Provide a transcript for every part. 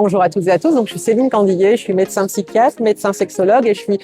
Bonjour à toutes et à tous. Donc, je suis Céline Candillet, je suis médecin psychiatre, médecin sexologue et je suis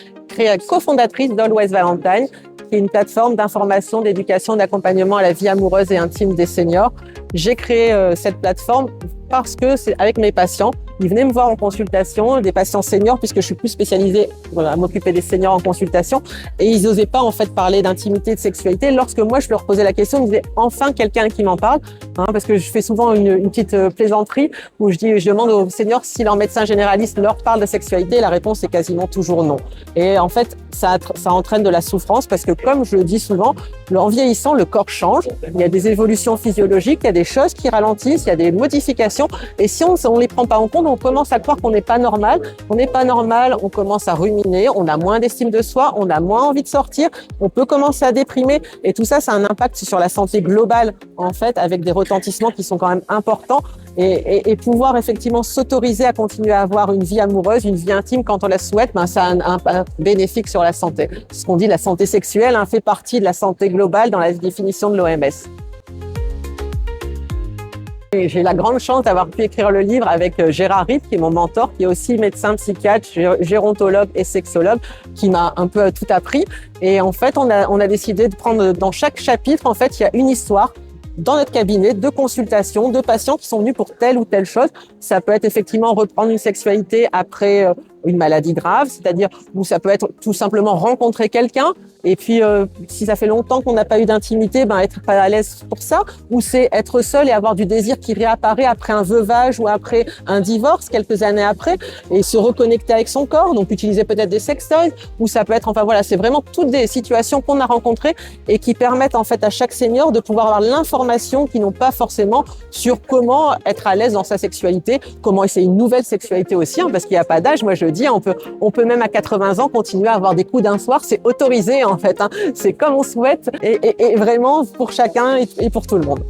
cofondatrice d'Always Valentine, qui est une plateforme d'information, d'éducation, d'accompagnement à la vie amoureuse et intime des seniors. J'ai créé cette plateforme parce que c'est avec mes patients. Ils venaient me voir en consultation, des patients seniors, puisque je suis plus spécialisée à m'occuper des seniors en consultation. Et ils n'osaient pas en fait parler d'intimité, de sexualité. Lorsque moi je leur posais la question, ils me disaient enfin quelqu'un qui m'en parle, parce que je fais souvent une petite plaisanterie où je demande aux seniors si leur médecin généraliste leur parle de sexualité. Et la réponse est quasiment toujours non. Et en fait, ça entraîne de la souffrance parce que, comme je le dis souvent, en vieillissant, le corps change. Il y a des évolutions physiologiques, il y a des choses qui ralentissent, il y a des modifications. Et si on les prend pas en compte, on commence à croire qu'on n'est pas normal. On n'est pas normal, on commence à ruminer, on a moins d'estime de soi, on a moins envie de sortir, on peut commencer à déprimer. Et tout ça, ça a un impact sur la santé globale, en fait, avec des retentissements qui sont quand même importants. Et pouvoir effectivement s'autoriser à continuer à avoir une vie amoureuse, une vie intime quand on la souhaite, ça a un impact bénéfique sur la santé. Ce qu'on dit, la santé sexuelle fait partie de la santé globale dans la définition de l'OMS. J'ai la grande chance d'avoir pu écrire le livre avec Gérard Ritt, qui est mon mentor, qui est aussi médecin psychiatre, gérontologue et sexologue, qui m'a un peu tout appris. Et en fait, on a décidé de prendre dans chaque chapitre, en fait, il y a une histoire dans notre cabinet de consultation de patients qui sont venus pour telle ou telle chose. Ça peut être effectivement reprendre une sexualité après une maladie grave, c'est-à-dire où ça peut être tout simplement rencontrer quelqu'un et puis si ça fait longtemps qu'on n'a pas eu d'intimité, être pas à l'aise pour ça, ou c'est être seul et avoir du désir qui réapparaît après un veuvage ou après un divorce quelques années après et se reconnecter avec son corps, donc utiliser peut-être des sextoys, ou ça peut être, c'est vraiment toutes des situations qu'on a rencontrées et qui permettent en fait à chaque senior de pouvoir avoir l'information qu'ils n'ont pas forcément sur comment être à l'aise dans sa sexualité, comment essayer une nouvelle sexualité aussi, parce qu'il n'y a pas d'âge. Moi je dis, on peut même à 80 ans continuer à avoir des coups d'un soir, c'est autorisé en fait, c'est comme on souhaite et vraiment pour chacun et pour tout le monde.